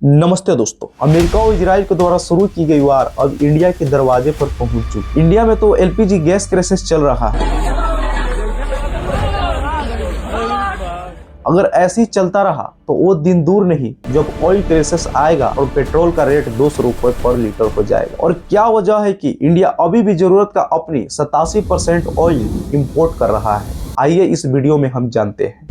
नमस्ते दोस्तों, अमेरिका और इजराइल के द्वारा शुरू की गई वार अब इंडिया के दरवाजे पर पहुंच चुकी। इंडिया में तो एलपीजी गैस क्राइसिस चल रहा है। अगर ऐसे ही चलता रहा तो वो दिन दूर नहीं जब ऑयल क्राइसिस आएगा और पेट्रोल का रेट 200 रुपए पर लीटर हो जाएगा। और क्या वजह है कि इंडिया अभी भी जरूरत का अपनी 87% ऑयल इंपोर्ट कर रहा है? आइए इस वीडियो में हम जानते हैं।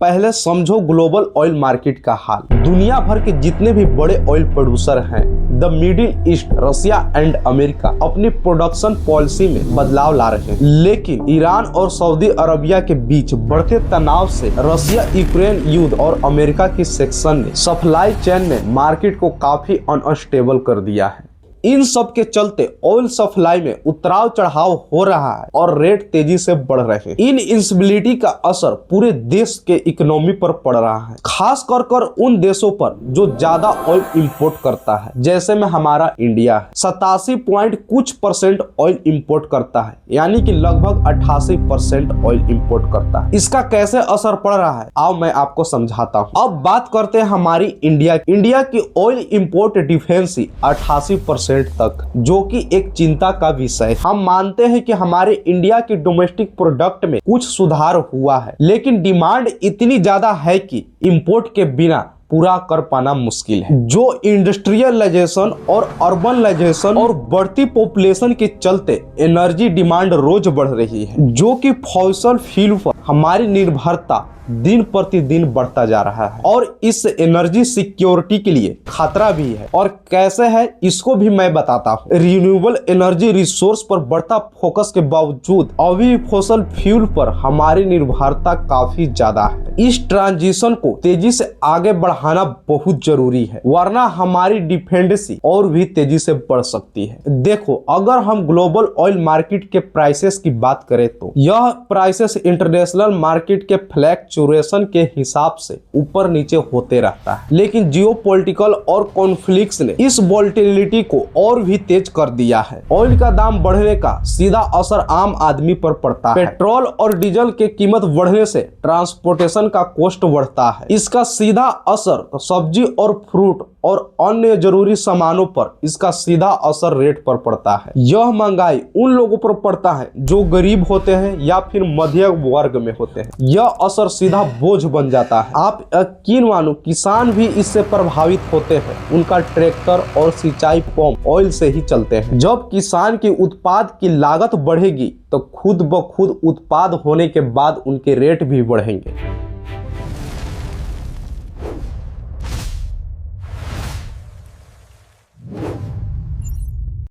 पहले समझो ग्लोबल ऑयल मार्केट का हाल। दुनिया भर के जितने भी बड़े ऑयल प्रोड्यूसर हैं, the middle east, Russia and America अपनी प्रोडक्शन पॉलिसी में बदलाव ला रहे हैं। लेकिन ईरान और सऊदी अरबिया के बीच बढ़ते तनाव से रशिया यूक्रेन युद्ध और अमेरिका की सेक्शन ने सप्लाई चेन में मार्केट को काफी अनस्टेबल कर दिया है। इन सब के चलते ऑयल सप्लाई में उतराव चढ़ाव हो रहा है और रेट तेजी से बढ़ रहे हैं। इन इंस्टेबिलिटी का असर पूरे देश के इकोनॉमी पर पड़ रहा है, खास कर उन देशों पर जो ज्यादा ऑयल इंपोर्ट करता है, जैसे में हमारा इंडिया है। 87 पॉइंट कुछ परसेंट ऑयल इंपोर्ट करता है, यानी कि लगभग 88% ऑयल इंपोर्ट करता है। इसका कैसे असर पड़ रहा है, आओ मैं आपको समझाता हूँ। अब बात करते हैं हमारी इंडिया की ऑयल इंपोर्ट डिफेंसी 88% तक, जो कि एक चिंता का विषय। हम मानते हैं कि हमारे इंडिया की डोमेस्टिक प्रोडक्ट में कुछ सुधार हुआ है, लेकिन डिमांड इतनी ज्यादा है कि इंपोर्ट के बिना पूरा कर पाना मुश्किल है। जो इंडस्ट्रियलाइजेशन और अर्बनाइजेशन और बढ़ती पॉपुलेशन के चलते एनर्जी डिमांड रोज बढ़ रही है, जो कि फॉसिल फ्यूल पर हमारी निर्भरता दिन प्रतिदिन बढ़ता जा रहा है और इस एनर्जी सिक्योरिटी के लिए खतरा भी है। और कैसे है इसको भी मैं बताता हूँ। रिन्यूएबल एनर्जी रिसोर्स पर बढ़ता फोकस के बावजूद अभी फॉसिल फ्यूल पर हमारी निर्भरता काफी ज्यादा है। इस ट्रांजिशन को तेजी से आगे बढ़ाना बहुत जरूरी है, वरना हमारी डिपेंडेंसी और भी तेजी से बढ़ सकती है। देखो, अगर हम ग्लोबल ऑयल मार्केट के प्राइसेस की बात करें तो यह प्राइसेस इंटरनेशनल मार्केट के फ्लक्चुएशन के हिसाब से ऊपर नीचे होते रहता है, लेकिन जियोपॉलिटिकल और कॉन्फ्लिक्ट्स ने इस वोलेटिलिटी को और भी तेज कर दिया है। ऑयल का दाम बढ़ने का सीधा असर आम आदमी पर पड़ता है। पेट्रोल और डीजल के कीमत बढ़ने से ट्रांसपोर्टेशन का कॉस्ट बढ़ता है। इसका सीधा असर सब्जी और फ्रूट और अन्य जरूरी सामानों पर इसका सीधा असर रेट पर पड़ता है। यह महंगाई उन लोगों पर पड़ता है जो गरीब होते हैं या फिर मध्य वर्ग में होते हैं। यह असर सीधा बोझ बन जाता है। आप यकीन मानो, किसान भी इससे प्रभावित होते हैं। उनका ट्रैक्टर और सिंचाई पंप ऑयल से ही चलते हैं। जब किसान की उत्पाद की लागत बढ़ेगी तो खुद ब खुद उत्पाद होने के बाद उनके रेट भी बढ़ेंगे।